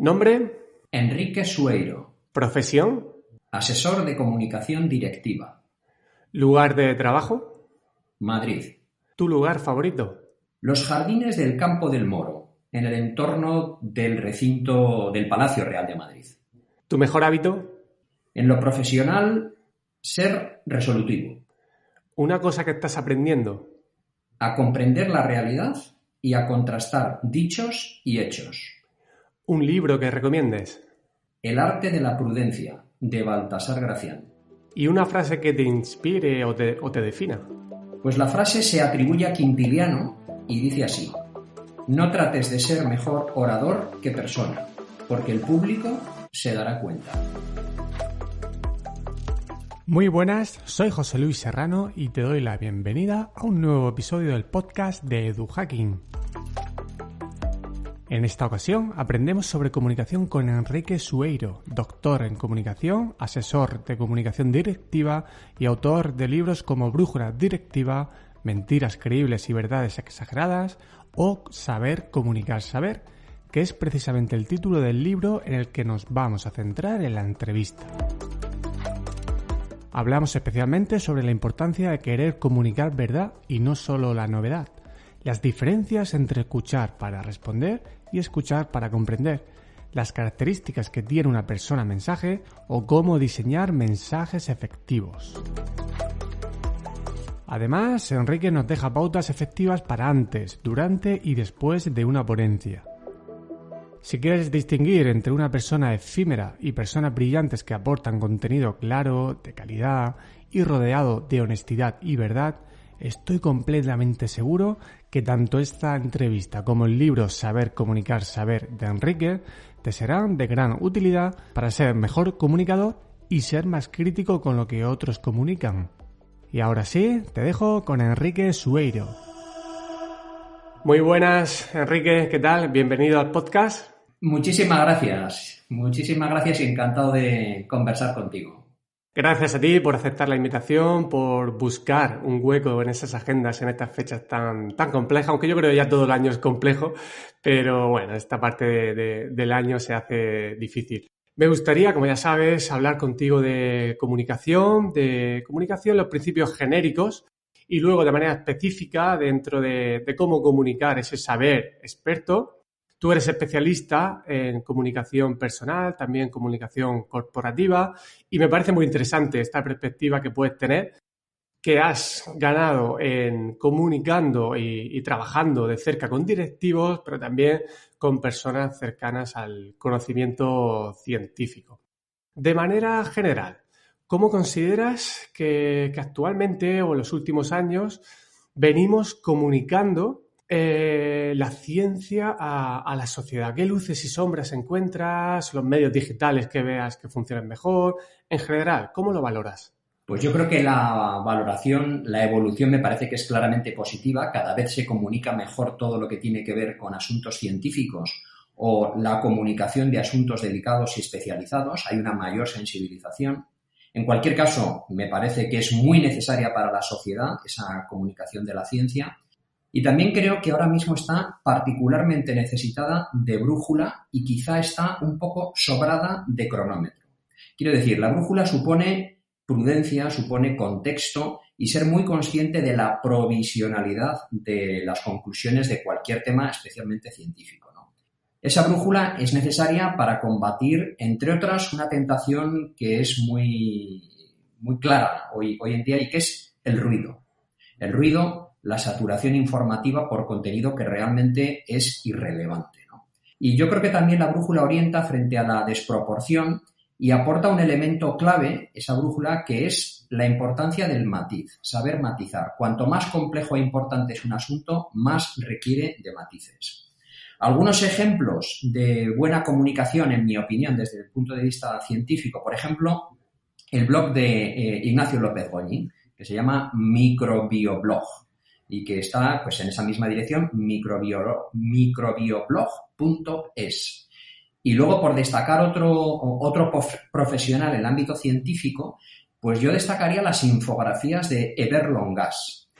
Nombre: Enrique Sueiro. Profesión: Asesor de comunicación directiva. Lugar de trabajo: Madrid. ¿Tu lugar favorito? Los jardines del Campo del Moro, en el entorno del recinto del Palacio Real de Madrid. ¿Tu mejor hábito? En lo profesional, ser resolutivo. ¿Una cosa que estás aprendiendo? A comprender la realidad y a contrastar dichos y hechos. ¿Un libro que recomiendes? El arte de la prudencia, de Baltasar Gracián. ¿Y una frase que te inspire o te defina? Pues la frase se atribuye a Quintiliano y dice así: no trates de ser mejor orador que persona, porque el público se dará cuenta. Muy buenas, soy José Luis Serrano y te doy la bienvenida a un nuevo episodio del podcast de EduHacking. En esta ocasión aprendemos sobre comunicación con Enrique Sueiro, doctor en comunicación, asesor de comunicación directiva y autor de libros como Brújula Directiva, Mentiras creíbles y verdades exageradas o Saber comunicar saber, que es precisamente el título del libro en el que nos vamos a centrar en la entrevista. Hablamos especialmente sobre la importancia de querer comunicar verdad y no solo la novedad, las diferencias entre escuchar para responder y escuchar para comprender, las características que tiene una persona mensaje o cómo diseñar mensajes efectivos. Además, Enrique nos deja pautas efectivas para antes, durante y después de una ponencia. Si quieres distinguir entre una persona efímera y personas brillantes que aportan contenido claro, de calidad y rodeado de honestidad y verdad, estoy completamente seguro que tanto esta entrevista como el libro Saber comunicar saber de Enrique te serán de gran utilidad para ser mejor comunicador y ser más crítico con lo que otros comunican. Y ahora sí, te dejo con Enrique Sueiro. Muy buenas, Enrique, ¿qué tal? Bienvenido al podcast. Muchísimas gracias y encantado de conversar contigo. Gracias a ti por aceptar la invitación, por buscar un hueco en esas agendas, en estas fechas tan complejas, aunque yo creo que ya todo el año es complejo, pero bueno, esta parte del año se hace difícil. Me gustaría, como ya sabes, hablar contigo de comunicación, los principios genéricos y luego de manera específica dentro de cómo comunicar ese saber experto. Tú eres especialista en comunicación personal, también comunicación corporativa, y me parece muy interesante esta perspectiva que puedes tener, que has ganado en comunicando y trabajando de cerca con directivos, pero también con personas cercanas al conocimiento científico. De manera general, ¿cómo consideras que actualmente o en los últimos años venimos comunicando la ciencia a la sociedad? ¿Qué luces y sombras encuentras? ¿Los medios digitales que veas que funcionan mejor? En general, ¿cómo lo valoras? Pues yo creo que la evolución me parece que es claramente positiva. Cada vez se comunica mejor todo lo que tiene que ver con asuntos científicos o la comunicación de asuntos delicados y especializados. Hay una mayor sensibilización. En cualquier caso, me parece que es muy necesaria para la sociedad esa comunicación de la ciencia. Y también creo que ahora mismo está particularmente necesitada de brújula y quizá está un poco sobrada de cronómetro. Quiero decir, la brújula supone prudencia, supone contexto y ser muy consciente de la provisionalidad de las conclusiones de cualquier tema, especialmente científico, ¿no? Esa brújula es necesaria para combatir, entre otras, una tentación que es muy clara hoy en día y que es el ruido. El ruido, la saturación informativa por contenido que realmente es irrelevante, ¿no? Y yo creo que también la brújula orienta frente a la desproporción y aporta un elemento clave, esa brújula, que es la importancia del matiz, saber matizar. Cuanto más complejo e importante es un asunto, más requiere de matices. Algunos ejemplos de buena comunicación, en mi opinión, desde el punto de vista científico, por ejemplo, el blog de Ignacio López Goñi, que se llama Microbioblog y que está pues en esa misma dirección, microbioblog.es. Y luego, por destacar otro profesional en el ámbito científico, pues yo destacaría las infografías de Eber Longas,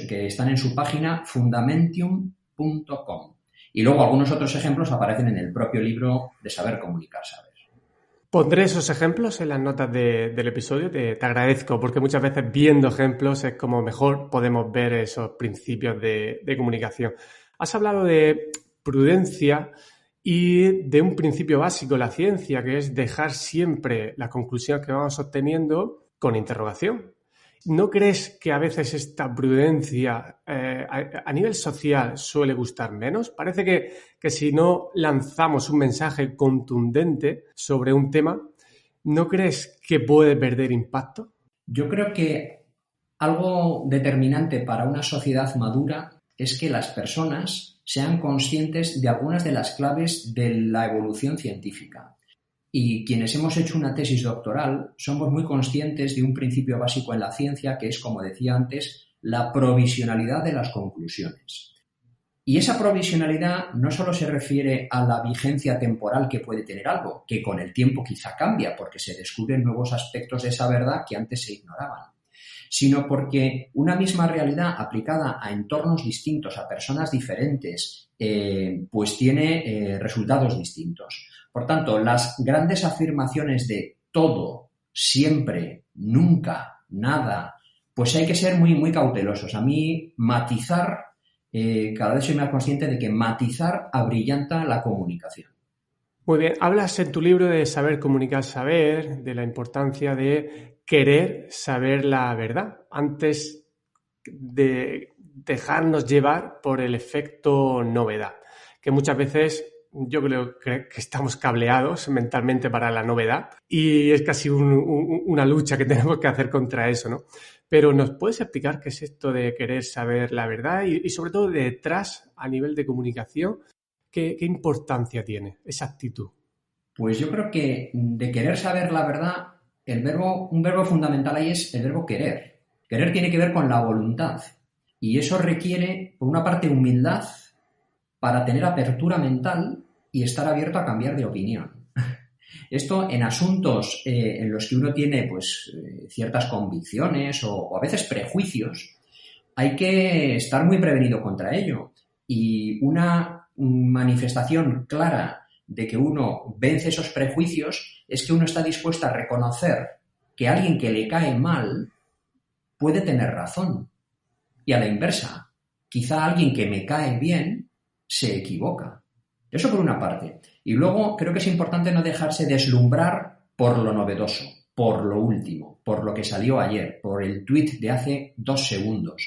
que están en su página fundamentium.com Y luego algunos otros ejemplos aparecen en el propio libro de Saber Comunicar Saber. Pondré esos ejemplos en las notas del episodio, te agradezco, porque muchas veces viendo ejemplos es como mejor podemos ver esos principios de comunicación. Has hablado de prudencia y de un principio básico de la ciencia, que es dejar siempre la conclusión que vamos obteniendo con interrogación. ¿No crees que a veces esta prudencia a nivel social suele gustar menos? Parece que si no lanzamos un mensaje contundente sobre un tema, ¿no crees que puede perder impacto? Yo creo que algo determinante para una sociedad madura es que las personas sean conscientes de algunas de las claves de la evolución científica. Y quienes hemos hecho una tesis doctoral somos muy conscientes de un principio básico en la ciencia que es, como decía antes, la provisionalidad de las conclusiones. Y esa provisionalidad no solo se refiere a la vigencia temporal que puede tener algo, que con el tiempo quizá cambia porque se descubren nuevos aspectos de esa verdad que antes se ignoraban, sino porque una misma realidad aplicada a entornos distintos, a personas diferentes, pues tiene resultados distintos. Por tanto, las grandes afirmaciones de todo, siempre, nunca, nada, pues hay que ser muy, muy cautelosos. A mí, matizar, cada vez soy más consciente de que matizar abrillanta la comunicación. Muy bien, hablas en tu libro de Saber Comunicar Saber, de la importancia de querer saber la verdad antes de dejarnos llevar por el efecto novedad, que muchas veces yo creo que estamos cableados mentalmente para la novedad y es casi una lucha que tenemos que hacer contra eso, ¿no? Pero ¿nos puedes explicar qué es esto de querer saber la verdad y sobre todo detrás, a nivel de comunicación, qué importancia tiene esa actitud? Pues yo creo que de querer saber la verdad, un verbo fundamental ahí es el verbo querer. Querer tiene que ver con la voluntad y eso requiere, por una parte, humildad para tener apertura mental y estar abierto a cambiar de opinión. Esto en asuntos en los que uno tiene pues, ciertas convicciones o a veces prejuicios, hay que estar muy prevenido contra ello. Y una manifestación clara de que uno vence esos prejuicios es que uno está dispuesto a reconocer que alguien que le cae mal puede tener razón. Y a la inversa, quizá alguien que me cae bien se equivoca. Eso por una parte. Y luego creo que es importante no dejarse deslumbrar por lo novedoso, por lo último, por lo que salió ayer, por el tuit de hace 2 segundos.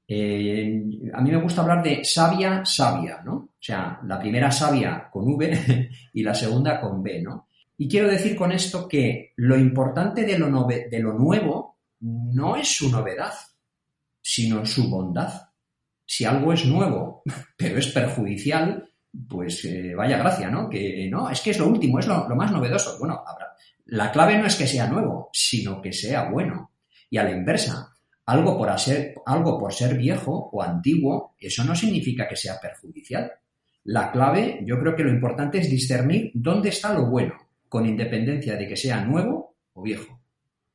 A mí me gusta hablar de savia, ¿no? O sea, la primera savia con V y la segunda con B, ¿no? Y quiero decir con esto que lo importante de lo nuevo no es su novedad, sino su bondad. Si algo es nuevo, pero es perjudicial, pues vaya gracia, ¿no? Que no, es que es lo último, es lo más novedoso. Bueno, la clave no es que sea nuevo, sino que sea bueno. Y a la inversa, algo por ser viejo o antiguo, eso no significa que sea perjudicial. La clave, yo creo que lo importante es discernir dónde está lo bueno, con independencia de que sea nuevo o viejo.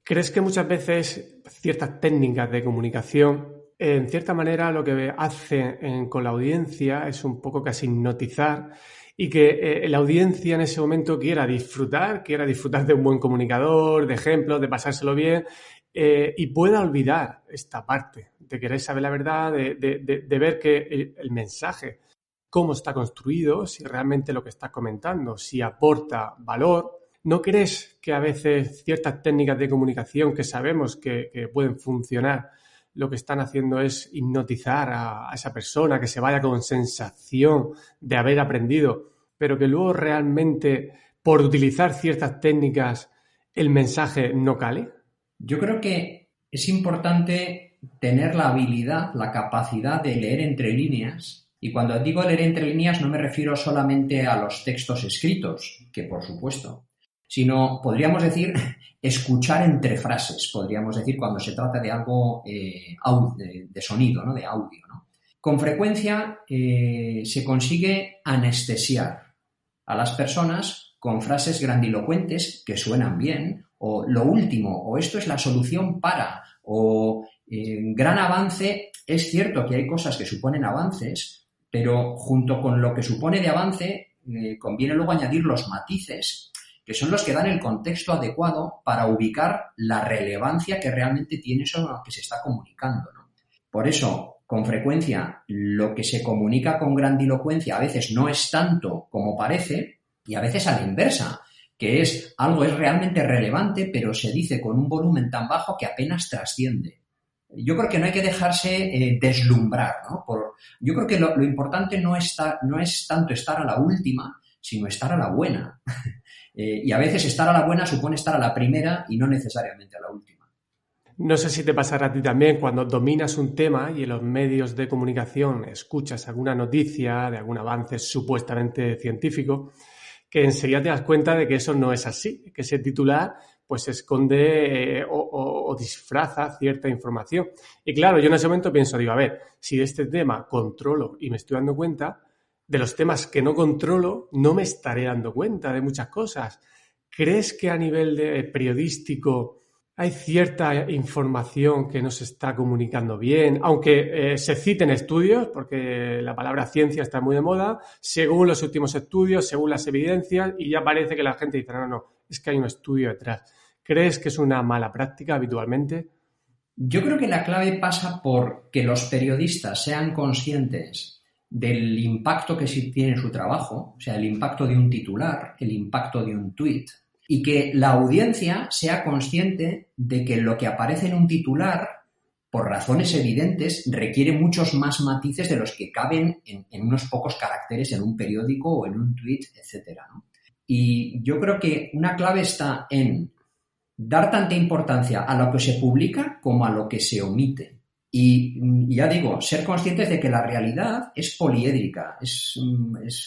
¿Crees que muchas veces ciertas técnicas de comunicación, en cierta manera, lo que hacen con la audiencia es un poco casi hipnotizar y que la audiencia en ese momento quiera disfrutar de un buen comunicador, de ejemplos, de pasárselo bien y pueda olvidar esta parte de querer saber la verdad, de ver que el mensaje, cómo está construido, si realmente lo que está comentando, si aporta valor? ¿No crees que a veces ciertas técnicas de comunicación que sabemos que pueden funcionar, lo que están haciendo es hipnotizar a esa persona, que se vaya con sensación de haber aprendido, pero que luego realmente, por utilizar ciertas técnicas, el mensaje no cale? Yo creo que es importante tener la habilidad, la capacidad de leer entre líneas. Y cuando digo leer entre líneas no me refiero solamente a los textos escritos, que por supuesto, sino, podríamos decir, escuchar entre frases, podríamos decir, cuando se trata de algo de sonido, ¿no? De audio, ¿no? Con frecuencia se consigue anestesiar a las personas con frases grandilocuentes que suenan bien, o lo último, o esto es la solución para, o gran avance. Es cierto que hay cosas que suponen avances, pero junto con lo que supone de avance, conviene luego añadir los matices, que son los que dan el contexto adecuado para ubicar la relevancia que realmente tiene eso que se está comunicando, ¿no? Por eso, con frecuencia, lo que se comunica con grandilocuencia a veces no es tanto como parece, y a veces a la inversa, que es algo es realmente relevante, pero se dice con un volumen tan bajo que apenas trasciende. Yo creo que no hay que dejarse deslumbrar, ¿no? Yo creo que lo importante no es tanto estar a la última, sino estar a la buena. Y a veces estar a la buena supone estar a la primera y no necesariamente a la última. No sé si te pasará a ti también cuando dominas un tema y en los medios de comunicación escuchas alguna noticia de algún avance supuestamente científico, que enseguida te das cuenta de que eso no es así, que ese titular pues esconde o disfraza cierta información. Y claro, yo en ese momento pienso, digo, a ver, si de este tema controlo y me estoy dando cuenta, de los temas que no controlo no me estaré dando cuenta de muchas cosas. ¿Crees que a nivel de periodístico hay cierta información que no se está comunicando bien, aunque se citen estudios, porque la palabra ciencia está muy de moda, según los últimos estudios, según las evidencias, y ya parece que la gente dice, no, es que hay un estudio detrás? ¿Crees que es una mala práctica habitualmente? Yo creo que la clave pasa por que los periodistas sean conscientes del impacto que sí tiene su trabajo, o sea, el impacto de un titular, el impacto de un tuit, y que la audiencia sea consciente de que lo que aparece en un titular, por razones evidentes, requiere muchos más matices de los que caben en unos pocos caracteres en un periódico o en un tuit, etcétera, ¿no? Y yo creo que una clave está en dar tanta importancia a lo que se publica como a lo que se omite. Y ya digo, ser conscientes de que la realidad es poliédrica, es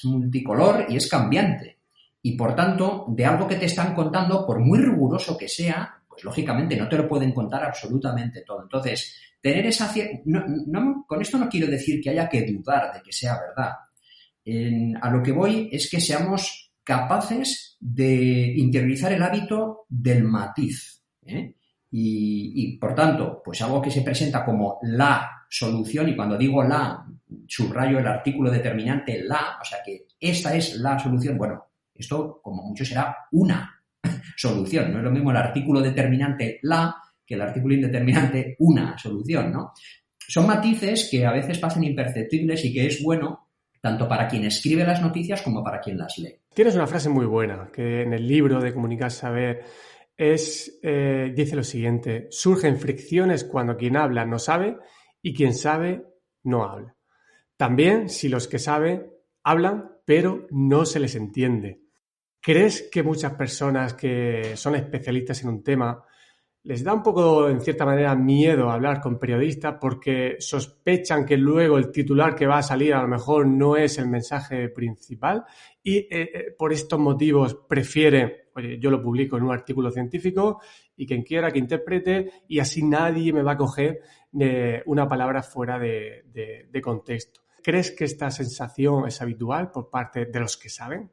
multicolor y es cambiante. Y por tanto, de algo que te están contando, por muy riguroso que sea, pues lógicamente no te lo pueden contar absolutamente todo. Entonces, tener esa... con esto no quiero decir que haya que dudar de que sea verdad. A lo que voy es que seamos capaces de interiorizar el hábito del matiz, ¿eh? Y por tanto, pues algo que se presenta como la solución, y cuando digo la, subrayo el artículo determinante la, o sea que esta es la solución. Bueno, esto como mucho será una solución, no es lo mismo el artículo determinante la que el artículo indeterminante una solución, ¿no? Son matices que a veces pasan imperceptibles y que es bueno tanto para quien escribe las noticias como para quien las lee. Tienes una frase muy buena que en el libro de Comunicar Saber dice lo siguiente: surgen fricciones cuando quien habla no sabe y quien sabe no habla. También si los que saben hablan pero no se les entiende. ¿Crees que muchas personas que son especialistas en un tema les da un poco, en cierta manera, miedo hablar con periodistas porque sospechan que luego el titular que va a salir a lo mejor no es el mensaje principal y por estos motivos prefieren, oye, yo lo publico en un artículo científico y quien quiera que interprete y así nadie me va a coger una palabra fuera de contexto? ¿Crees que esta sensación es habitual por parte de los que saben?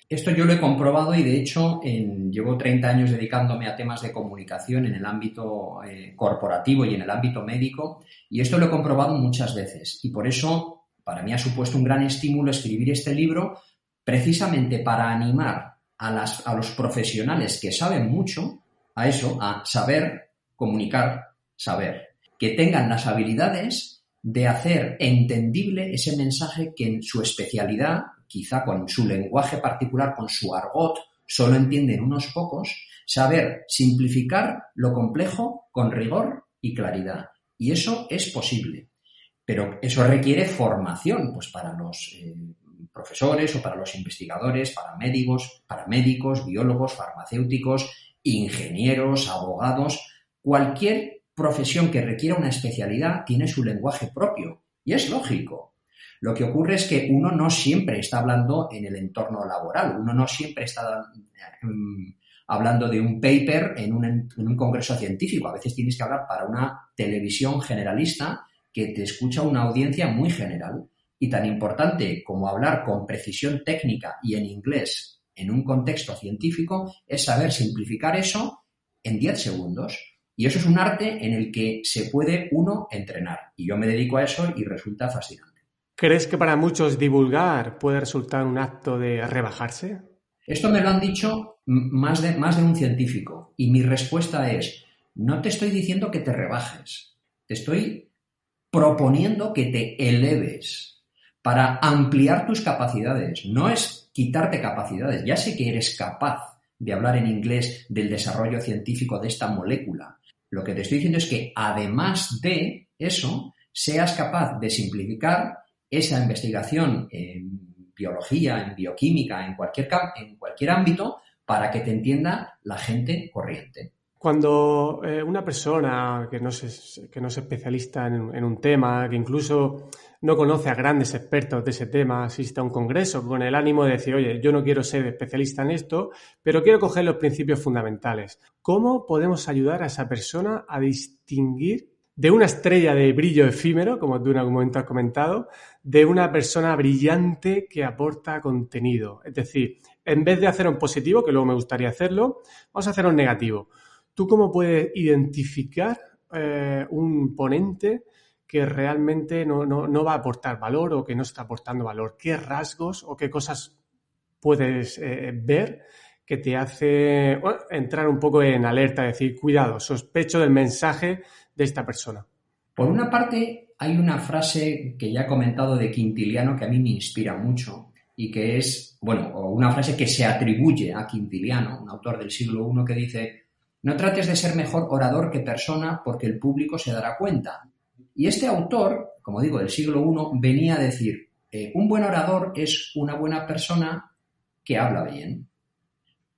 Esto yo lo he comprobado y, de hecho, llevo 30 años dedicándome a temas de comunicación en el ámbito corporativo y en el ámbito médico, y esto lo he comprobado muchas veces. Y por eso, para mí ha supuesto un gran estímulo escribir este libro, precisamente para animar a los profesionales que saben mucho a eso, a saber comunicar, saber. Que tengan las habilidades de hacer entendible ese mensaje que en su especialidad, quizá con su lenguaje particular, con su argot, solo entienden unos pocos, saber simplificar lo complejo con rigor y claridad. Y eso es posible. Pero eso requiere formación, pues para los profesores o para los investigadores, para médicos, biólogos, farmacéuticos, ingenieros, abogados. Cualquier profesión que requiera una especialidad tiene su lenguaje propio. Y es lógico. Lo que ocurre es que uno no siempre está hablando en el entorno laboral, uno no siempre está hablando de un paper en un congreso científico. A veces tienes que hablar para una televisión generalista que te escucha una audiencia muy general. Y tan importante como hablar con precisión técnica y en inglés en un contexto científico es saber simplificar eso en 10 segundos. Y eso es un arte en el que se puede uno entrenar. Y yo me dedico a eso y resulta fascinante. ¿Crees que para muchos divulgar puede resultar un acto de rebajarse? Esto me lo han dicho más de un científico y mi respuesta es, no te estoy diciendo que te rebajes, te estoy proponiendo que te eleves para ampliar tus capacidades. No es quitarte capacidades, ya sé que eres capaz de hablar en inglés del desarrollo científico de esta molécula. Lo que te estoy diciendo es que además de eso, seas capaz de simplificar esa investigación en biología, en bioquímica, en cualquier ámbito, para que te entienda la gente corriente. Cuando una persona que no es especialista en un tema, que incluso no conoce a grandes expertos de ese tema, asiste a un congreso con el ánimo de decir, oye, yo no quiero ser especialista en esto, pero quiero coger los principios fundamentales. ¿Cómo podemos ayudar a esa persona a distinguir de una estrella de brillo efímero, como tú en algún momento has comentado, de una persona brillante que aporta contenido? Es decir, en vez de hacer un positivo, que luego me gustaría hacerlo, vamos a hacer un negativo. ¿Tú cómo puedes identificar un ponente que realmente no va a aportar valor o que no está aportando valor? ¿Qué rasgos o qué cosas puedes ver que te hace entrar un poco en alerta, decir, cuidado, sospecho del mensaje de esta persona? Por una parte, hay una frase que ya he comentado de Quintiliano que a mí me inspira mucho y que es, una frase que se atribuye a Quintiliano, un autor del siglo I, que dice: no trates de ser mejor orador que persona porque el público se dará cuenta. Y este autor, como digo, del siglo I, venía a decir, un buen orador es una buena persona que habla bien.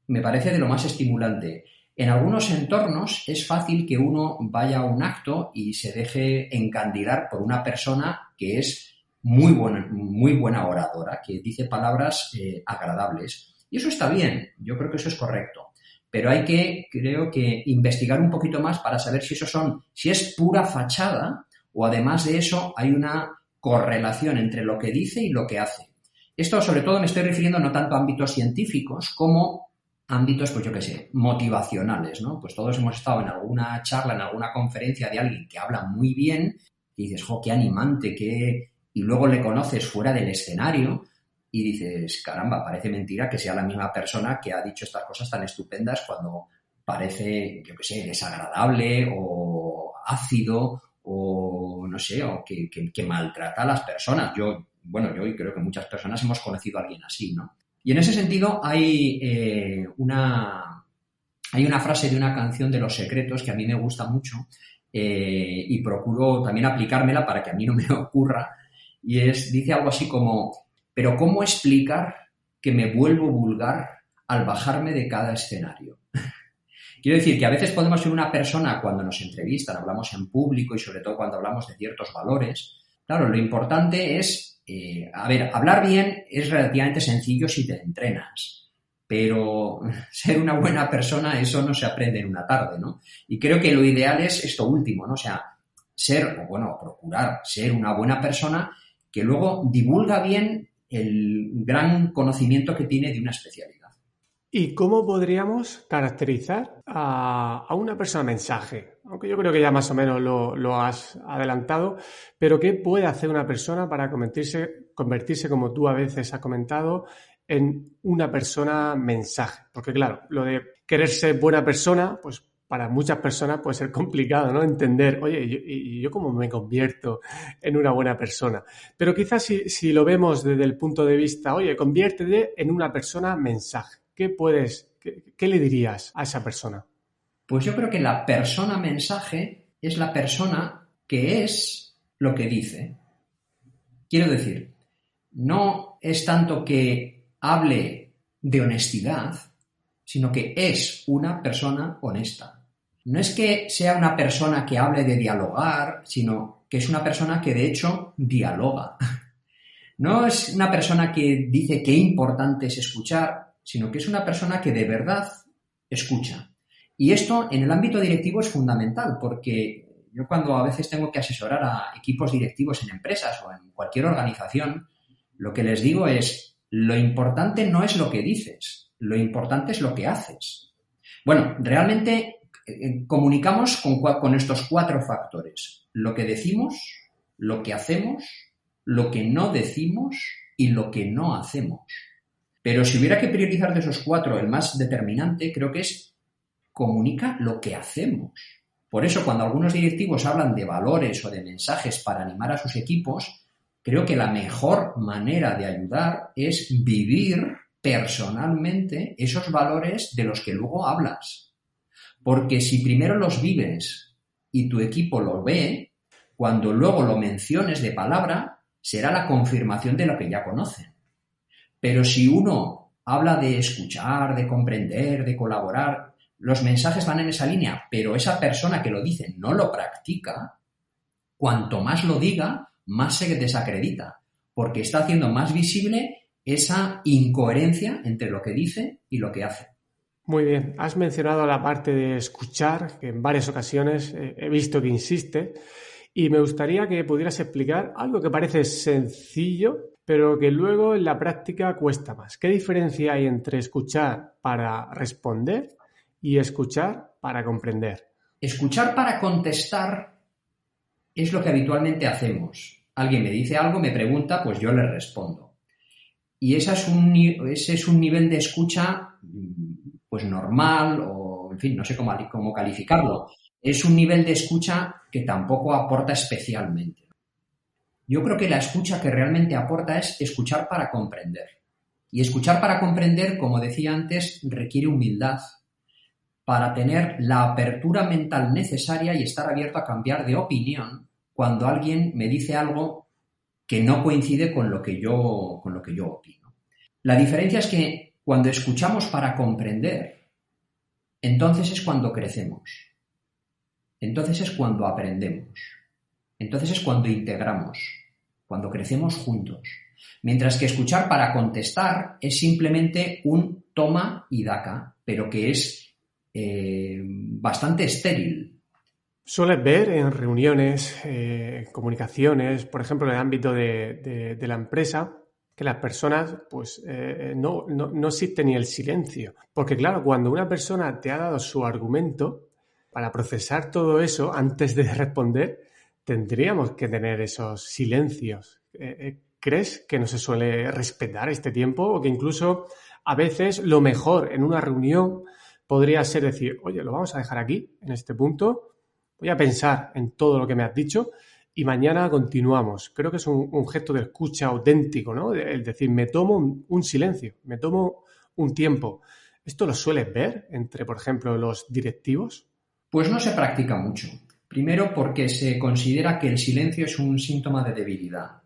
Me parece de lo más estimulante. En algunos entornos es fácil que uno vaya a un acto y se deje encandilar por una persona que es muy buena oradora, que dice palabras agradables. Y eso está bien, yo creo que eso es correcto. Pero hay que, creo que, investigar un poquito más para saber si es pura fachada o además de eso hay una correlación entre lo que dice y lo que hace. Esto sobre todo me estoy refiriendo no tanto a ámbitos científicos como ámbitos, pues yo qué sé, motivacionales, ¿no? Pues todos hemos estado en alguna charla, en alguna conferencia de alguien que habla muy bien y dices, jo, qué animante, y luego le conoces fuera del escenario y dices, caramba, parece mentira que sea la misma persona que ha dicho estas cosas tan estupendas cuando parece, yo qué sé, desagradable o ácido o no sé, o que maltrata a las personas. Yo y creo que muchas personas hemos conocido a alguien así, ¿no? Y en ese sentido hay una frase de una canción de Los Secretos que a mí me gusta mucho y procuro también aplicármela para que a mí no me ocurra, y dice algo así como: pero ¿cómo explicar que me vuelvo vulgar al bajarme de cada escenario? Quiero decir que a veces podemos ser una persona cuando nos entrevistan, hablamos en público y sobre todo cuando hablamos de ciertos valores. Claro, lo importante es, hablar bien es relativamente sencillo si te entrenas, pero ser una buena persona, eso no se aprende en una tarde, ¿no? Y creo que lo ideal es esto último, ¿no? O sea, procurar ser una buena persona que luego divulga bien el gran conocimiento que tiene de una especialidad. ¿Y cómo podríamos caracterizar a una persona mensaje? Aunque yo creo que ya más o menos lo has adelantado, pero ¿qué puede hacer una persona para convertirse, como tú a veces has comentado, en una persona mensaje? Porque claro, lo de querer ser buena persona, pues para muchas personas puede ser complicado, ¿no? Entender, oye, ¿y yo cómo me convierto en una buena persona? Pero quizás si lo vemos desde el punto de vista, oye, conviértete en una persona mensaje. ¿Qué le dirías a esa persona? Pues yo creo que la persona mensaje es la persona que es lo que dice. Quiero decir, no es tanto que hable de honestidad, sino que es una persona honesta. No es que sea una persona que hable de dialogar, sino que es una persona que de hecho dialoga. No es una persona que dice qué importante es escuchar, sino que es una persona que de verdad escucha. Y esto en el ámbito directivo es fundamental, porque yo cuando a veces tengo que asesorar a equipos directivos en empresas o en cualquier organización, lo que les digo es, lo importante no es lo que dices, lo importante es lo que haces. Bueno, realmente comunicamos con estos 4 factores: lo que decimos, lo que hacemos, lo que no decimos y lo que no hacemos. Pero si hubiera que priorizar de esos 4, el más determinante, creo que es comunica lo que hacemos. Por eso, cuando algunos directivos hablan de valores o de mensajes para animar a sus equipos, creo que la mejor manera de ayudar es vivir personalmente esos valores de los que luego hablas. Porque si primero los vives y tu equipo lo ve, cuando luego lo menciones de palabra, será la confirmación de lo que ya conocen. Pero si uno habla de escuchar, de comprender, de colaborar, los mensajes van en esa línea, pero esa persona que lo dice no lo practica, cuanto más lo diga, más se desacredita, porque está haciendo más visible esa incoherencia entre lo que dice y lo que hace. Muy bien, has mencionado la parte de escuchar, que en varias ocasiones he visto que insiste, y me gustaría que pudieras explicar algo que parece sencillo, pero que luego en la práctica cuesta más. ¿Qué diferencia hay entre escuchar para responder y escuchar para comprender? Escuchar para contestar es lo que habitualmente hacemos. Alguien me dice algo, me pregunta, pues yo le respondo. Y ese es un nivel de escucha pues normal o, en fin, no sé cómo calificarlo. Es un nivel de escucha que tampoco aporta especialmente. Yo creo que la escucha que realmente aporta es escuchar para comprender. Y escuchar para comprender, como decía antes, requiere humildad para tener la apertura mental necesaria y estar abierto a cambiar de opinión cuando alguien me dice algo que no coincide con lo que yo opino. La diferencia es que cuando escuchamos para comprender, entonces es cuando crecemos. Entonces es cuando aprendemos. Entonces es cuando integramos, cuando crecemos juntos. Mientras que escuchar para contestar es simplemente un toma y daca, pero que es bastante estéril. Sueles ver en reuniones, comunicaciones, por ejemplo, en el ámbito de la empresa, que las personas, pues, no existe ni el silencio. Porque, claro, cuando una persona te ha dado su argumento, para procesar todo eso, antes de responder, tendríamos que tener esos silencios. ¿Crees que no se suele respetar este tiempo? O que incluso a veces lo mejor en una reunión podría ser decir, oye, lo vamos a dejar aquí, en este punto, voy a pensar en todo lo que me has dicho y mañana continuamos. Creo que es un gesto de escucha auténtico, ¿no? Es decir, me tomo un silencio, me tomo un tiempo. ¿Esto lo sueles ver entre, por ejemplo, los directivos? Pues no se practica mucho. Primero porque se considera que el silencio es un síntoma de debilidad.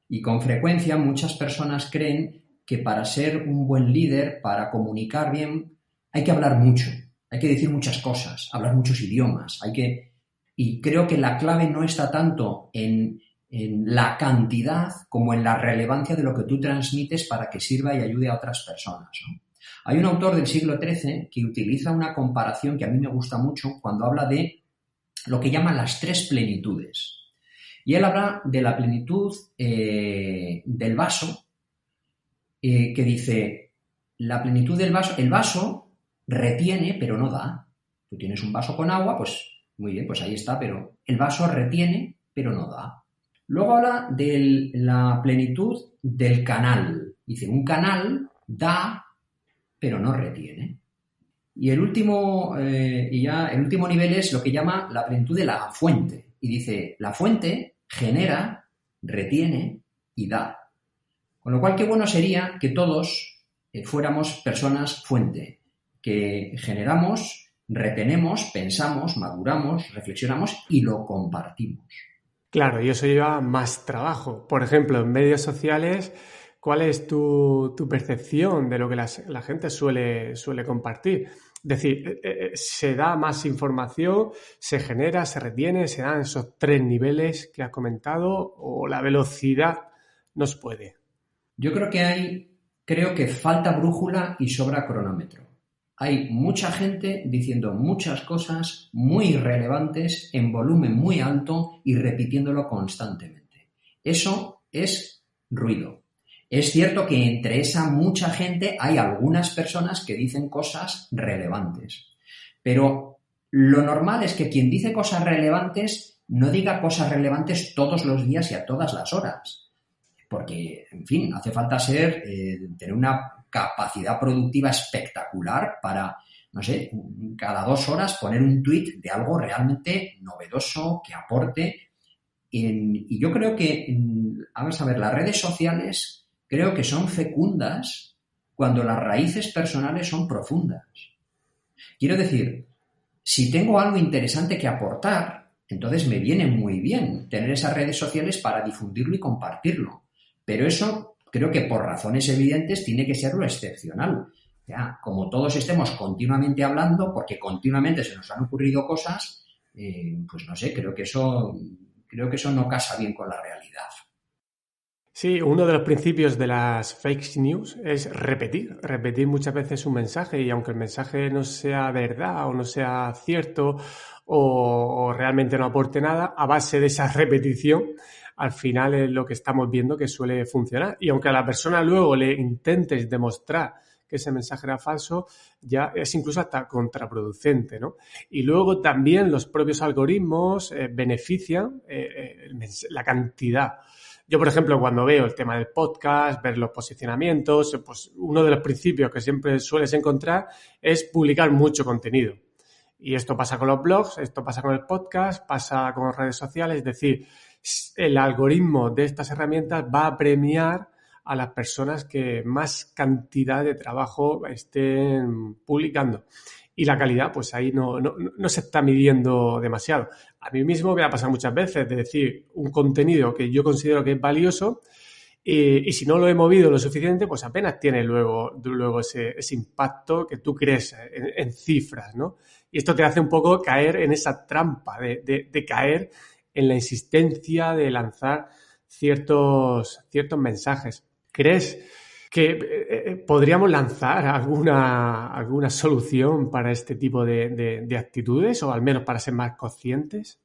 Y con frecuencia muchas personas creen que para ser un buen líder, para comunicar bien, hay que hablar mucho, hay que decir muchas cosas, hablar muchos idiomas, y creo que la clave no está tanto en la cantidad como en la relevancia de lo que tú transmites para que sirva y ayude a otras personas, ¿no? Hay un autor del siglo XIII que utiliza una comparación que a mí me gusta mucho cuando habla de lo que llama las 3 plenitudes. Y él habla de la plenitud del vaso, que dice, la plenitud del vaso, el vaso retiene pero no da. Tú tienes un vaso con agua, pues muy bien, pues ahí está, pero el vaso retiene pero no da. Luego habla de la plenitud del canal. Dice, un canal da pero no retiene. Y el último nivel es lo que llama la plenitud de la fuente. Y dice, la fuente genera, retiene y da. Con lo cual, qué bueno sería que todos fuéramos personas fuente, que generamos, retenemos, pensamos, maduramos, reflexionamos y lo compartimos. Claro, y eso lleva más trabajo. Por ejemplo, en medios sociales, ¿cuál es tu percepción de lo que la gente suele compartir? Es decir, ¿se da más información, se genera, se retiene, se dan esos 3 niveles que has comentado o la velocidad nos puede? Yo creo que falta brújula y sobra cronómetro. Hay mucha gente diciendo muchas cosas muy relevantes en volumen muy alto y repitiéndolo constantemente. Eso es ruido. Es cierto que entre esa mucha gente hay algunas personas que dicen cosas relevantes, pero lo normal es que quien dice cosas relevantes no diga cosas relevantes todos los días y a todas las horas, porque, en fin, hace falta tener una capacidad productiva espectacular para, no sé, cada 2 horas poner un tuit de algo realmente novedoso que aporte. Y yo creo que, vamos a ver, las redes sociales creo que son fecundas cuando las raíces personales son profundas. Quiero decir, si tengo algo interesante que aportar, entonces me viene muy bien tener esas redes sociales para difundirlo y compartirlo. Pero eso creo que por razones evidentes tiene que ser lo excepcional. Ya, como todos estemos continuamente hablando, porque continuamente se nos han ocurrido cosas, pues no sé, creo que eso no casa bien con la realidad. Sí, uno de los principios de las fake news es repetir muchas veces un mensaje y aunque el mensaje no sea verdad o no sea cierto o realmente no aporte nada, a base de esa repetición, al final es lo que estamos viendo que suele funcionar. Y aunque a la persona luego le intentes demostrar que ese mensaje era falso, ya es incluso hasta contraproducente, ¿no? Y luego también los propios algoritmos benefician la cantidad. Yo, por ejemplo, cuando veo el tema del podcast, ver los posicionamientos, pues uno de los principios que siempre sueles encontrar es publicar mucho contenido. Y esto pasa con los blogs, esto pasa con el podcast, pasa con las redes sociales. Es decir, el algoritmo de estas herramientas va a premiar a las personas que más cantidad de trabajo estén publicando. Y la calidad, pues ahí no se está midiendo demasiado. A mí mismo me ha pasado muchas veces de decir un contenido que yo considero que es valioso y si no lo he movido lo suficiente, pues apenas tiene luego ese impacto que tú crees en cifras, ¿no? Y esto te hace un poco caer en esa trampa de caer en la insistencia de lanzar ciertos mensajes. ¿Crees que podríamos lanzar alguna solución para este tipo de actitudes o al menos para ser más conscientes?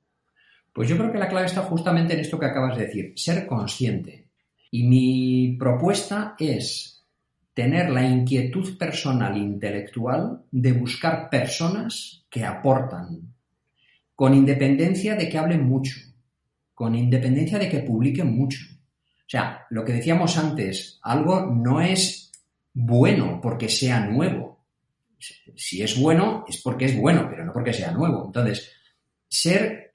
Pues yo creo que la clave está justamente en esto que acabas de decir, ser consciente. Y mi propuesta es tener la inquietud personal e intelectual de buscar personas que aportan, con independencia de que hablen mucho, con independencia de que publiquen mucho. O sea, lo que decíamos antes, algo no es bueno porque sea nuevo. Si es bueno, es porque es bueno, pero no porque sea nuevo. Entonces, ser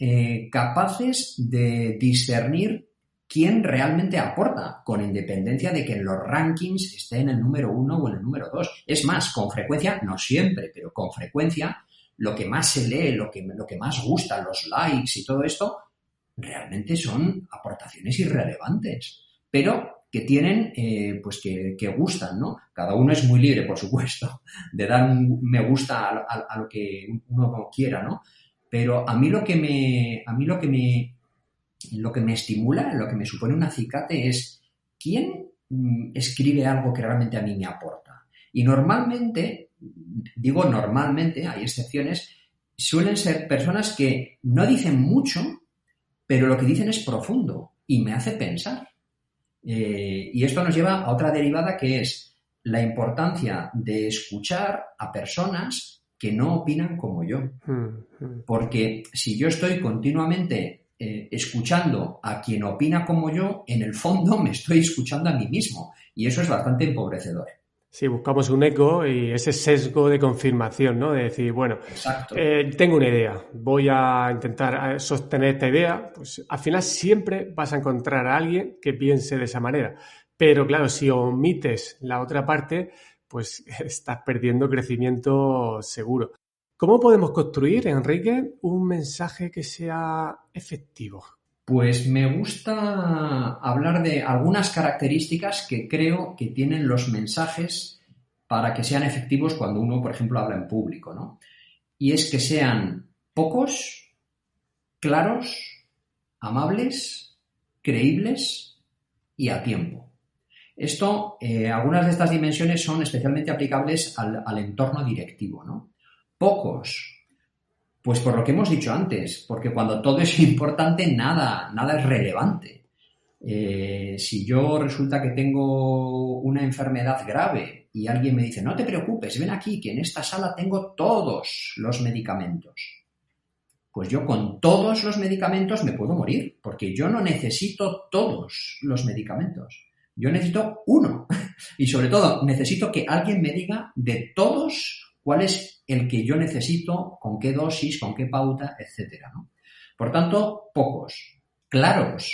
capaces de discernir quién realmente aporta, con independencia de que en los rankings esté en el número 1 o en el número 2. Es más, con frecuencia, no siempre, pero con frecuencia, lo que más se lee, lo que más gusta, los likes y todo esto, realmente son aportaciones irrelevantes, pero que tienen, pues que gustan, ¿no? Cada uno es muy libre, por supuesto, de dar un me gusta a lo que uno quiera, ¿no? Pero a mí lo que me estimula, lo que me supone un acicate es quién escribe algo que realmente a mí me aporta. Y normalmente, hay excepciones, suelen ser personas que no dicen mucho, pero lo que dicen es profundo y me hace pensar. Y esto nos lleva a otra derivada que es la importancia de escuchar a personas que no opinan como yo. Porque si yo estoy continuamente escuchando a quien opina como yo, en el fondo me estoy escuchando a mí mismo y eso es bastante empobrecedor. Sí, buscamos un eco y ese sesgo de confirmación, ¿no? De decir, bueno, tengo una idea, voy a intentar sostener esta idea, pues al final siempre vas a encontrar a alguien que piense de esa manera. Pero claro, si omites la otra parte, pues estás perdiendo crecimiento seguro. ¿Cómo podemos construir, Enrique, un mensaje que sea efectivo? Pues me gusta hablar de algunas características que creo que tienen los mensajes para que sean efectivos cuando uno, por ejemplo, habla en público, ¿no? Y es que sean pocos, claros, amables, creíbles y a tiempo. Esto, algunas de estas dimensiones son especialmente aplicables al entorno directivo, ¿no? Pocos. Pues por lo que hemos dicho antes, porque cuando todo es importante, nada es relevante. Si yo resulta que tengo una enfermedad grave y alguien me dice, no te preocupes, ven aquí, que en esta sala tengo todos los medicamentos. pues yo con todos los medicamentos me puedo morir, porque yo no necesito todos los medicamentos. Yo necesito uno. Y sobre todo, necesito que alguien me diga de todos cuál es el que yo necesito, con qué dosis, con qué pauta, etcétera, ¿no? Por tanto, pocos. Claros,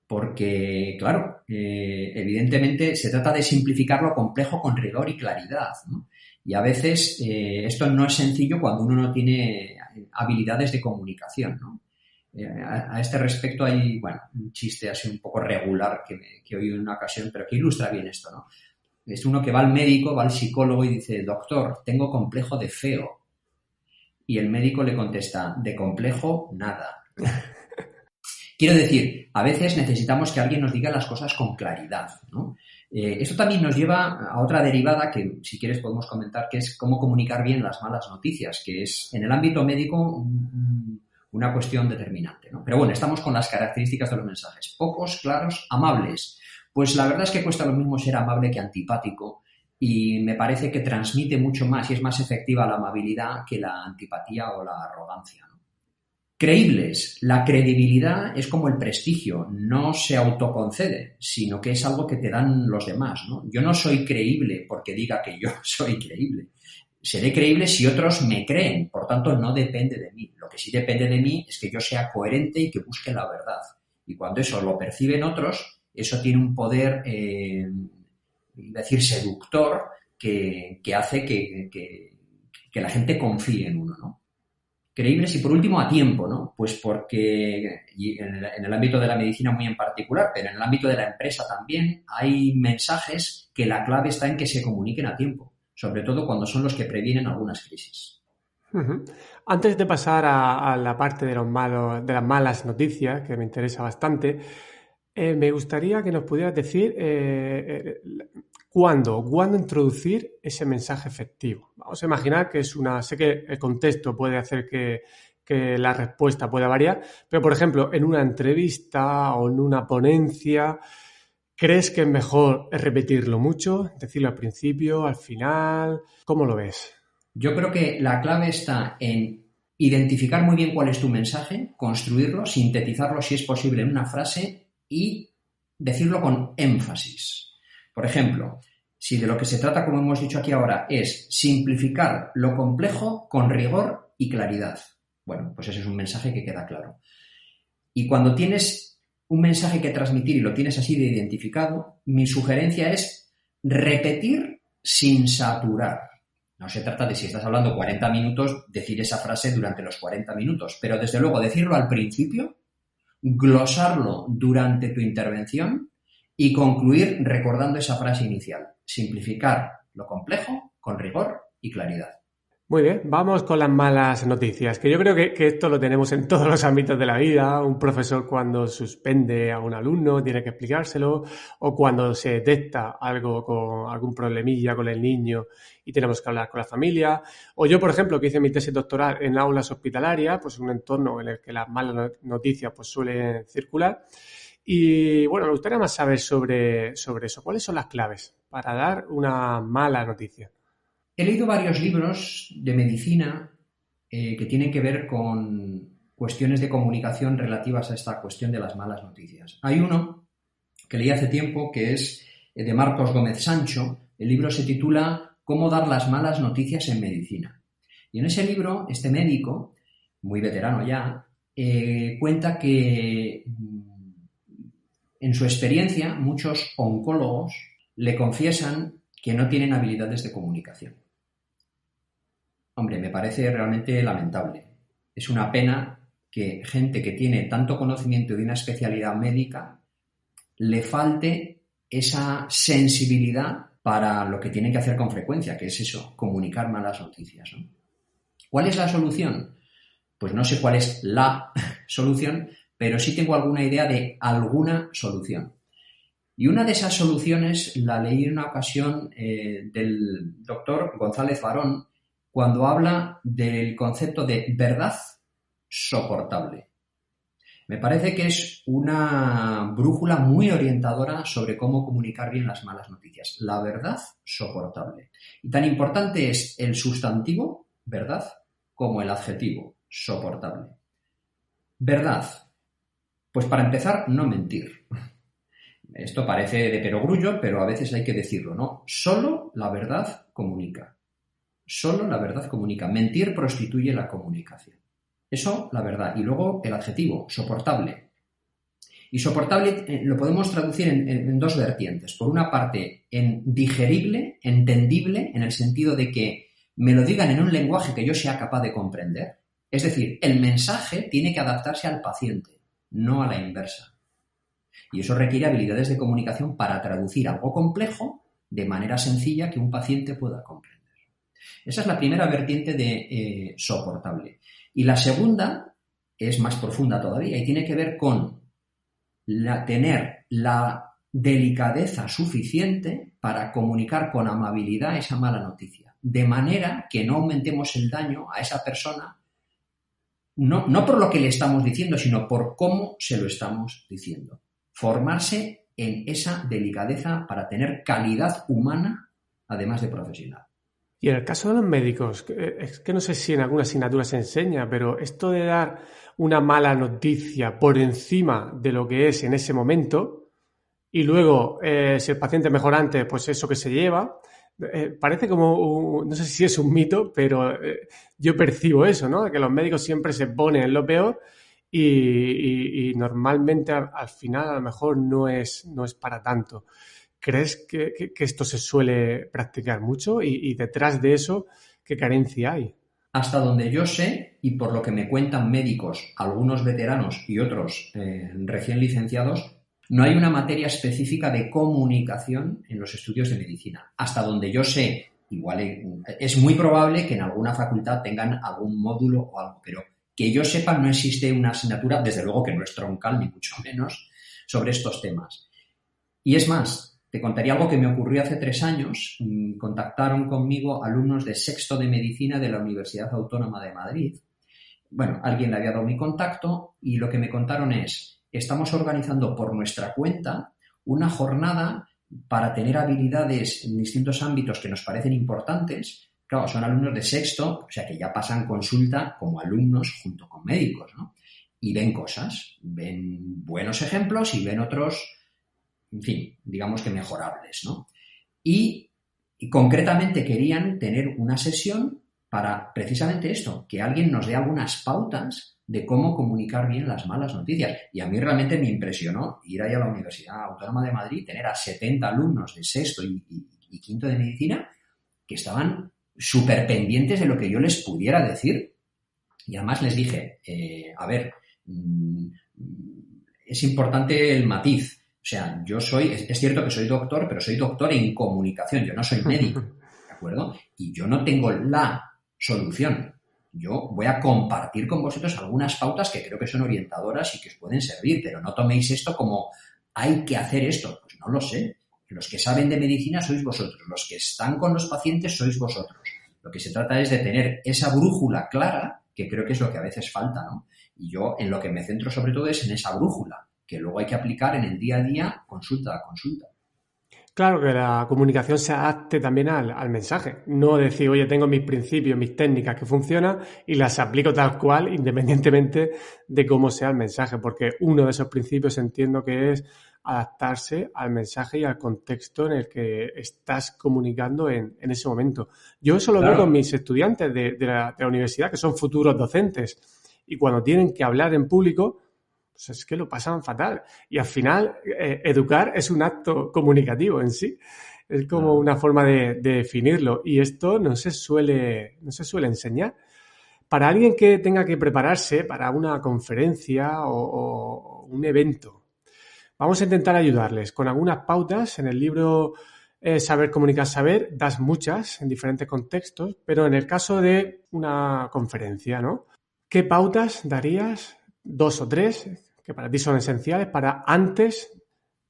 porque, claro, evidentemente se trata de simplificar lo complejo con rigor y claridad, ¿no? Y a veces esto no es sencillo cuando uno no tiene habilidades de comunicación, ¿no? A este respecto hay, bueno, un chiste así un poco regular que oí en una ocasión, pero que ilustra bien esto, ¿no? Es uno que va al médico, va al psicólogo y dice, doctor, tengo complejo de feo. Y el médico le contesta, de complejo, nada. Quiero decir, a veces necesitamos que alguien nos diga las cosas con claridad, ¿no? Esto también nos lleva a otra derivada que, si quieres, podemos comentar, que es cómo comunicar bien las malas noticias, que es, en el ámbito médico, una cuestión determinante, ¿no? Pero bueno, estamos con las características de los mensajes. Pocos, claros, amables. Pues la verdad es que cuesta lo mismo ser amable que antipático y me parece que transmite mucho más y es más efectiva la amabilidad que la antipatía o la arrogancia, ¿no? Creíbles. La credibilidad es como el prestigio, no se autoconcede, sino que es algo que te dan los demás, ¿no? Yo no soy creíble porque diga que yo soy creíble. Seré creíble si otros me creen, por tanto no depende de mí. Lo que sí depende de mí es que yo sea coherente y que busque la verdad. Y cuando eso lo perciben otros, eso tiene un poder, decir, seductor que hace que la gente confíe en uno, ¿no? Creíbles y, por último, a tiempo, ¿no? Pues porque, y en el ámbito de la medicina muy en particular, pero en el ámbito de la empresa también, hay mensajes que la clave está en que se comuniquen a tiempo, sobre todo cuando son los que previenen algunas crisis. Uh-huh. Antes de pasar a la parte de de las malas noticias, que me interesa bastante, me gustaría que nos pudieras decir cuándo introducir ese mensaje efectivo. Vamos a imaginar que sé que el contexto puede hacer que la respuesta pueda variar, pero por ejemplo, en una entrevista o en una ponencia, ¿crees que es mejor repetirlo mucho, decirlo al principio, al final? ¿Cómo lo ves? Yo creo que la clave está en identificar muy bien cuál es tu mensaje, construirlo, sintetizarlo si es posible en una frase y decirlo con énfasis. Por ejemplo, si de lo que se trata, como hemos dicho aquí ahora, es simplificar lo complejo con rigor y claridad. Bueno, pues ese es un mensaje que queda claro. Y cuando tienes un mensaje que transmitir y lo tienes así de identificado, mi sugerencia es repetir sin saturar. No se trata de, si estás hablando 40 minutos, decir esa frase durante los 40 minutos, pero desde luego decirlo al principio, glosarlo durante tu intervención y concluir recordando esa frase inicial. Simplificar lo complejo con rigor y claridad. Muy bien, vamos con las malas noticias, que yo creo que esto lo tenemos en todos los ámbitos de la vida. Un profesor cuando suspende a un alumno tiene que explicárselo, o cuando se detecta algo con algún problemilla con el niño y tenemos que hablar con la familia. O yo, por ejemplo, que hice mi tesis doctoral en aulas hospitalarias, pues un entorno en el que las malas noticias pues suelen circular. Y bueno, me gustaría más saber sobre eso. ¿Cuáles son las claves para dar una mala noticia? He leído varios libros de medicina que tienen que ver con cuestiones de comunicación relativas a esta cuestión de las malas noticias. Hay uno que leí hace tiempo que es de Marcos Gómez Sancho. El libro se titula Cómo dar las malas noticias en medicina. Y en ese libro, este médico, muy veterano ya, cuenta que en su experiencia muchos oncólogos le confiesan que no tienen habilidades de comunicación. Hombre, me parece realmente lamentable. Es una pena que gente que tiene tanto conocimiento de una especialidad médica le falte esa sensibilidad para lo que tiene que hacer con frecuencia, que es eso, comunicar malas noticias, ¿no? ¿Cuál es la solución? Pues no sé cuál es la solución, pero sí tengo alguna idea de alguna solución. Y una de esas soluciones la leí en una ocasión del doctor González Varón, cuando habla del concepto de verdad soportable. Me parece que es una brújula muy orientadora sobre cómo comunicar bien las malas noticias. La verdad soportable. Y tan importante es el sustantivo, verdad, como el adjetivo, soportable. Verdad. Pues para empezar, no mentir. Esto parece de perogrullo, pero a veces hay que decirlo, ¿no? Solo la verdad comunica. Solo la verdad comunica. Mentir prostituye la comunicación. Eso, la verdad. Y luego el adjetivo, soportable. Y soportable lo podemos traducir en dos vertientes. Por una parte, en digerible, entendible, en el sentido de que me lo digan en un lenguaje que yo sea capaz de comprender. Es decir, el mensaje tiene que adaptarse al paciente, no a la inversa. Y eso requiere habilidades de comunicación para traducir algo complejo de manera sencilla que un paciente pueda comprender. Esa es la primera vertiente de soportable. Y la segunda es más profunda todavía y tiene que ver con tener la delicadeza suficiente para comunicar con amabilidad esa mala noticia, de manera que no aumentemos el daño a esa persona, no por lo que le estamos diciendo, sino por cómo se lo estamos diciendo. Formarse en esa delicadeza para tener calidad humana, además de profesional. Y en el caso de los médicos, es que no sé si en alguna asignatura se enseña, pero esto de dar una mala noticia por encima de lo que es en ese momento y luego, si el paciente mejora antes, pues eso que se lleva, parece como, no sé si es un mito, pero yo percibo eso, ¿no? Que los médicos siempre se ponen en lo peor y normalmente al final a lo mejor no es para tanto. ¿Crees que esto se suele practicar mucho? Y detrás de eso, ¿qué carencia hay? Hasta donde yo sé, y por lo que me cuentan médicos, algunos veteranos y otros recién licenciados, no hay una materia específica de comunicación en los estudios de medicina. Hasta donde yo sé, igual es muy probable que en alguna facultad tengan algún módulo o algo, pero que yo sepa no existe una asignatura, desde luego que no es troncal, ni mucho menos, sobre estos temas. Y es más, te contaría algo que me ocurrió hace 3 años. Contactaron conmigo alumnos de sexto de medicina de la Universidad Autónoma de Madrid. Bueno, alguien le había dado mi contacto y lo que me contaron es, estamos organizando por nuestra cuenta una jornada para tener habilidades en distintos ámbitos que nos parecen importantes. Claro, son alumnos de sexto, o sea que ya pasan consulta como alumnos junto con médicos, ¿no? Y ven cosas, ven buenos ejemplos y ven otros, en fin, digamos que mejorables, ¿no? Y concretamente querían tener una sesión para precisamente esto, que alguien nos dé algunas pautas de cómo comunicar bien las malas noticias. Y a mí realmente me impresionó ir ahí a la Universidad Autónoma de Madrid, tener a 70 alumnos de sexto y quinto de medicina que estaban súper pendientes de lo que yo les pudiera decir. Y además les dije, a ver, es importante el matiz. O sea, es cierto que soy doctor, pero soy doctor en comunicación, yo no soy médico, ¿de acuerdo? Y yo no tengo la solución. Yo voy a compartir con vosotros algunas pautas que creo que son orientadoras y que os pueden servir, pero no toméis esto como hay que hacer esto. Pues no lo sé. Los que saben de medicina sois vosotros, los que están con los pacientes sois vosotros. Lo que se trata es de tener esa brújula clara, que creo que es lo que a veces falta, ¿no? Y yo en lo que me centro sobre todo es en esa brújula, que luego hay que aplicar en el día a día, consulta a consulta. Claro, que la comunicación se adapte también al mensaje. No decir, oye, tengo mis principios, mis técnicas que funcionan y las aplico tal cual, independientemente de cómo sea el mensaje, porque uno de esos principios entiendo que es adaptarse al mensaje y al contexto en el que estás comunicando en ese momento. Yo eso lo veo con mis estudiantes de la universidad, que son futuros docentes, y cuando tienen que hablar en público, pues es que lo pasan fatal. Y al final, educar es un acto comunicativo en sí. Es como una forma de definirlo. Y esto no se suele enseñar. Para alguien que tenga que prepararse para una conferencia o un evento, vamos a intentar ayudarles con algunas pautas. En el libro Saber Comunicar Saber das muchas en diferentes contextos, pero en el caso de una conferencia, ¿no? ¿Qué pautas darías? 2 o 3 que para ti son esenciales para antes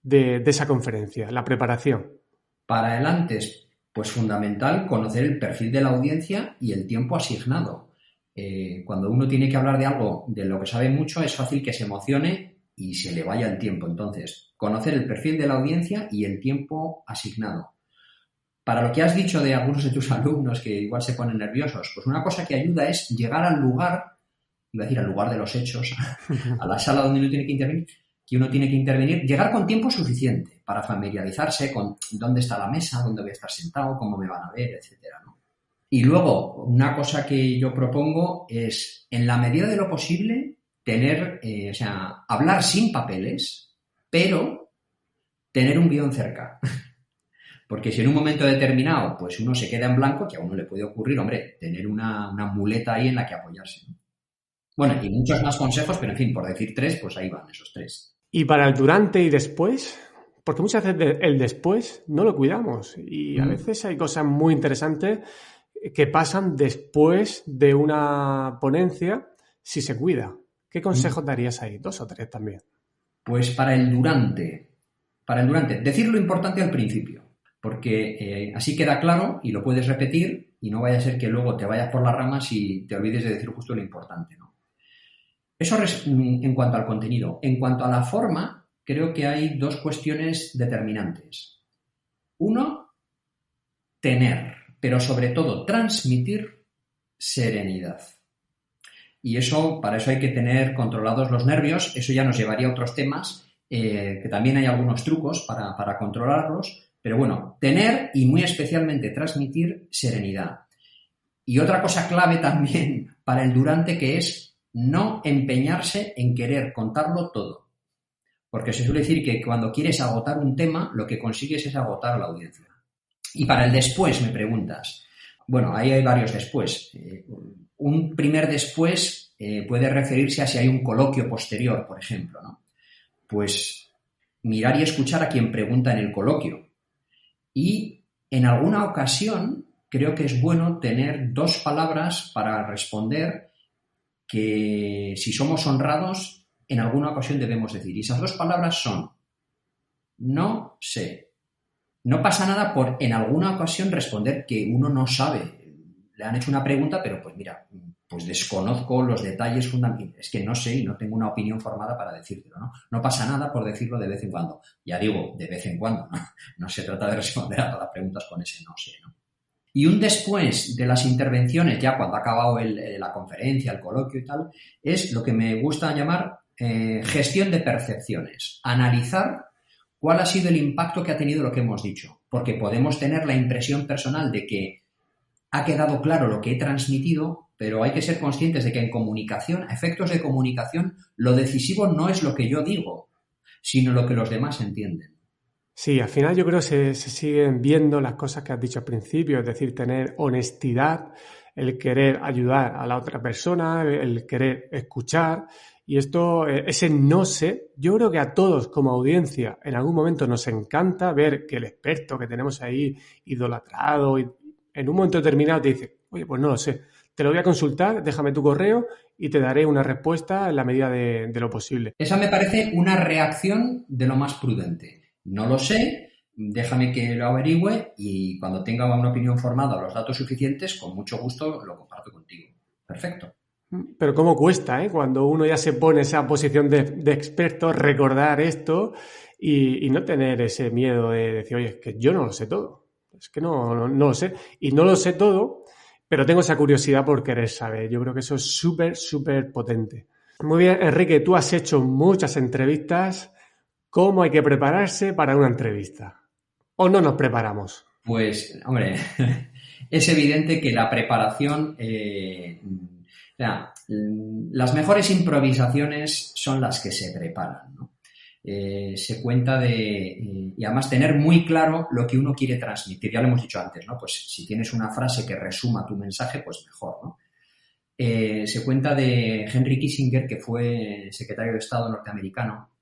de esa conferencia, la preparación. Para el antes, pues fundamental conocer el perfil de la audiencia y el tiempo asignado. Cuando uno tiene que hablar de algo de lo que sabe mucho, es fácil que se emocione y se le vaya el tiempo. Entonces, conocer el perfil de la audiencia y el tiempo asignado. Para lo que has dicho de algunos de tus alumnos que igual se ponen nerviosos, pues una cosa que ayuda es llegar al lugar iba a decir al lugar de los hechos, a la sala donde uno tiene que intervenir, llegar con tiempo suficiente para familiarizarse con dónde está la mesa, dónde voy a estar sentado, cómo me van a ver, etcétera, ¿no? Y luego, una cosa que yo propongo es, en la medida de lo posible, hablar sin papeles, pero tener un guión cerca. Porque si en un momento determinado pues uno se queda en blanco, que a uno le puede ocurrir, hombre, tener una muleta ahí en la que apoyarse, ¿no? Bueno, y muchos más consejos, pero en fin, por decir 3, pues ahí van esos 3. ¿Y para el durante y después? Porque muchas veces el después no lo cuidamos y a veces hay cosas muy interesantes que pasan después de una ponencia si se cuida. ¿Qué consejos darías ahí? 2 o 3 también. Pues para el durante, decir lo importante al principio, porque así queda claro y lo puedes repetir y no vaya a ser que luego te vayas por las ramas y te olvides de decir justo lo importante, ¿no? Eso en cuanto al contenido. En cuanto a la forma, creo que hay 2 cuestiones determinantes. Uno, tener, pero sobre todo transmitir serenidad. Y para eso hay que tener controlados los nervios. Eso ya nos llevaría a otros temas, que también hay algunos trucos para controlarlos. Pero bueno, tener y muy especialmente transmitir serenidad. Y otra cosa clave también para el durante, que es no empeñarse en querer contarlo todo. Porque se suele decir que cuando quieres agotar un tema, lo que consigues es agotar a la audiencia. Y para el después, me preguntas. Bueno, ahí hay varios después. Un primer después puede referirse a si hay un coloquio posterior, por ejemplo, ¿no? Pues mirar y escuchar a quien pregunta en el coloquio. Y en alguna ocasión creo que es bueno tener 2 palabras para responder que, si somos honrados, en alguna ocasión debemos decir. Y esas 2 palabras son: no sé. No pasa nada por en alguna ocasión responder que uno no sabe. Le han hecho una pregunta, pero pues mira, pues desconozco los detalles fundamentales. Es que no sé y no tengo una opinión formada para decírtelo, ¿no? No pasa nada por decirlo de vez en cuando. Ya digo, de vez en cuando, ¿no? No se trata de responder a todas las preguntas con ese no sé, ¿no? Y un después de las intervenciones, ya cuando ha acabado la conferencia, el coloquio y tal, es lo que me gusta llamar gestión de percepciones. Analizar cuál ha sido el impacto que ha tenido lo que hemos dicho. Porque podemos tener la impresión personal de que ha quedado claro lo que he transmitido, pero hay que ser conscientes de que en comunicación, a efectos de comunicación, lo decisivo no es lo que yo digo, sino lo que los demás entienden. Sí, al final yo creo que se siguen viendo las cosas que has dicho al principio, es decir, tener honestidad, el querer ayudar a la otra persona, el querer escuchar. Y esto, ese no sé, yo creo que a todos como audiencia en algún momento nos encanta ver que el experto que tenemos ahí idolatrado, y en un momento determinado te dice: oye, pues no lo sé, te lo voy a consultar, déjame tu correo y te daré una respuesta en la medida de lo posible. Esa me parece una reacción de lo más prudente. No lo sé, déjame que lo averigüe y cuando tenga una opinión formada o los datos suficientes, con mucho gusto lo comparto contigo. Perfecto. Pero cómo cuesta, ¿eh? Cuando uno ya se pone en esa posición de experto, recordar esto y no tener ese miedo de decir: oye, es que yo no lo sé todo. Es que no lo sé. Y no lo sé todo, pero tengo esa curiosidad por querer saber. Yo creo que eso es súper, súper potente. Muy bien, Enrique, tú has hecho muchas entrevistas. ¿Cómo hay que prepararse para una entrevista? ¿O no nos preparamos? Pues, hombre, es evidente que la preparación... las mejores improvisaciones son las que se preparan, ¿no? Se cuenta y además tener muy claro lo que uno quiere transmitir. Ya lo hemos dicho antes, ¿no? Pues si tienes una frase que resuma tu mensaje, pues mejor, ¿no? Se cuenta de Henry Kissinger, que fue secretario de Estado norteamericano.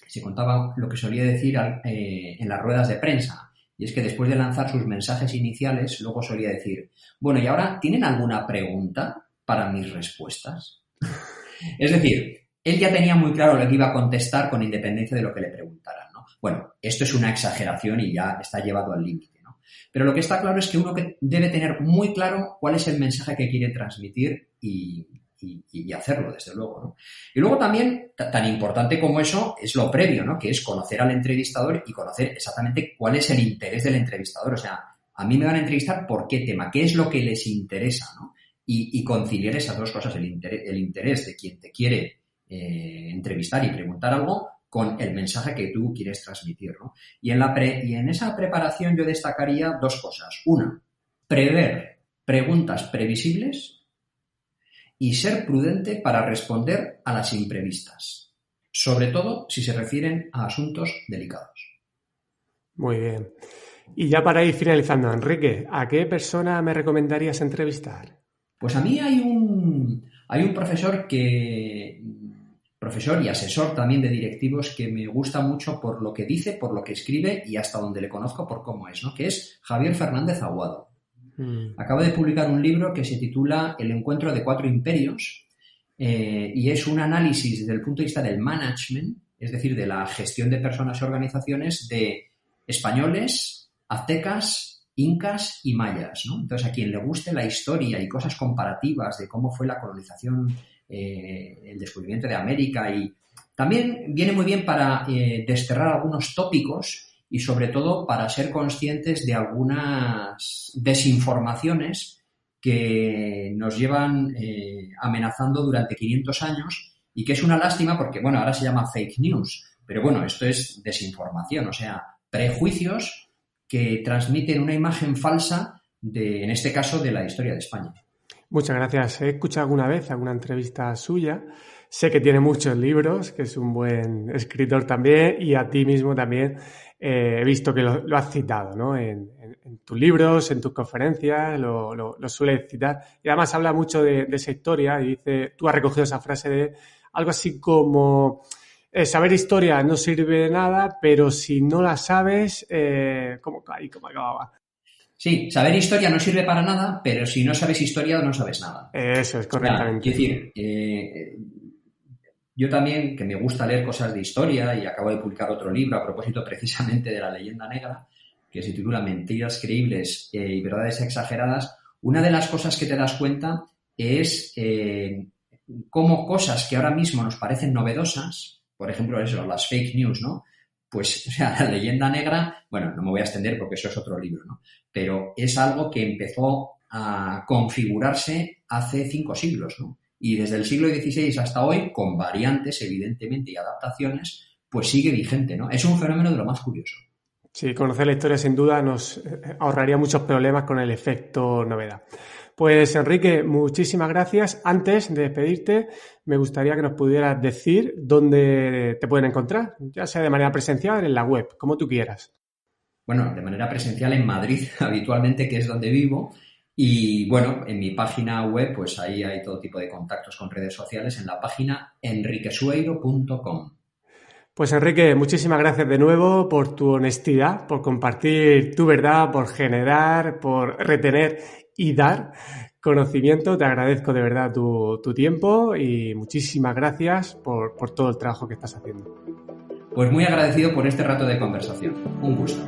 Se contaba lo que solía decir en las ruedas de prensa. Y es que después de lanzar sus mensajes iniciales, luego solía decir: bueno, y ahora, ¿tienen alguna pregunta para mis respuestas? Es decir, él ya tenía muy claro lo que iba a contestar con independencia de lo que le preguntaran, ¿no? Bueno, esto es una exageración y ya está llevado al límite, ¿no? Pero lo que está claro es que uno debe tener muy claro cuál es el mensaje que quiere transmitir y hacerlo, desde luego, ¿no? Y luego también, tan importante como eso, es lo previo, ¿no? Que es conocer al entrevistador y conocer exactamente cuál es el interés del entrevistador. O sea, a mí me van a entrevistar por qué tema, qué es lo que les interesa, ¿no? y conciliar esas dos cosas, el interés de quien te quiere entrevistar y preguntar algo con el mensaje que tú quieres transmitir, ¿no? Y en esa preparación yo destacaría dos cosas. Una, prever preguntas previsibles y ser prudente para responder a las imprevistas, sobre todo si se refieren a asuntos delicados. Muy bien. Y ya para ir finalizando, Enrique, ¿a qué persona me recomendarías entrevistar? Pues a mí hay un profesor profesor y asesor también de directivos que me gusta mucho por lo que dice, por lo que escribe y hasta donde le conozco por cómo es, ¿no? Que es Javier Fernández Aguado. Acaba de publicar un libro que se titula El encuentro de cuatro imperios y es un análisis desde el punto de vista del management, es decir, de la gestión de personas y organizaciones de españoles, aztecas, incas y mayas, ¿no? Entonces, a quien le guste la historia y cosas comparativas de cómo fue la colonización, el descubrimiento de América, y también viene muy bien para desterrar algunos tópicos y sobre todo para ser conscientes de algunas desinformaciones que nos llevan amenazando durante 500 años y que es una lástima porque, bueno, ahora se llama fake news, pero bueno, esto es desinformación, o sea, prejuicios que transmiten una imagen falsa en este caso, de la historia de España. Muchas gracias. He escuchado alguna vez alguna entrevista suya. Sé que tiene muchos libros, que es un buen escritor también, y a ti mismo también he visto que lo has citado, ¿no? En tus libros, en tus conferencias, lo sueles citar. Y además habla mucho de esa historia y dice, tú has recogido esa frase de algo así como saber historia no sirve de nada, pero si no la sabes, ¿cómo acababa? Sí, saber historia no sirve para nada, pero si no sabes historia no sabes nada. Eso es, correctamente. Es decir, yo también, que me gusta leer cosas de historia y acabo de publicar otro libro a propósito precisamente de la leyenda negra, que se titula Mentiras creíbles y verdades exageradas, una de las cosas que te das cuenta es cómo cosas que ahora mismo nos parecen novedosas, por ejemplo eso, las fake news, ¿no? Pues, o sea, la leyenda negra, bueno, no me voy a extender porque eso es otro libro, ¿no? Pero es algo que empezó a configurarse hace 5 siglos, ¿no? Y desde el siglo XVI hasta hoy, con variantes, evidentemente, y adaptaciones, pues sigue vigente, ¿no? Es un fenómeno de lo más curioso. Sí, conocer la historia sin duda nos ahorraría muchos problemas con el efecto novedad. Pues Enrique, muchísimas gracias. Antes de despedirte, me gustaría que nos pudieras decir dónde te pueden encontrar, ya sea de manera presencial en la web, como tú quieras. Bueno, de manera presencial en Madrid, habitualmente, que es donde vivo. Y bueno, en mi página web, pues ahí hay todo tipo de contactos con redes sociales en la página enriquesueiro.com. Pues Enrique, muchísimas gracias de nuevo por tu honestidad, por compartir tu verdad, por generar, por retener y dar conocimiento. Te agradezco de verdad tu tiempo y muchísimas gracias por todo el trabajo que estás haciendo. Pues muy agradecido por este rato de conversación. Un gusto.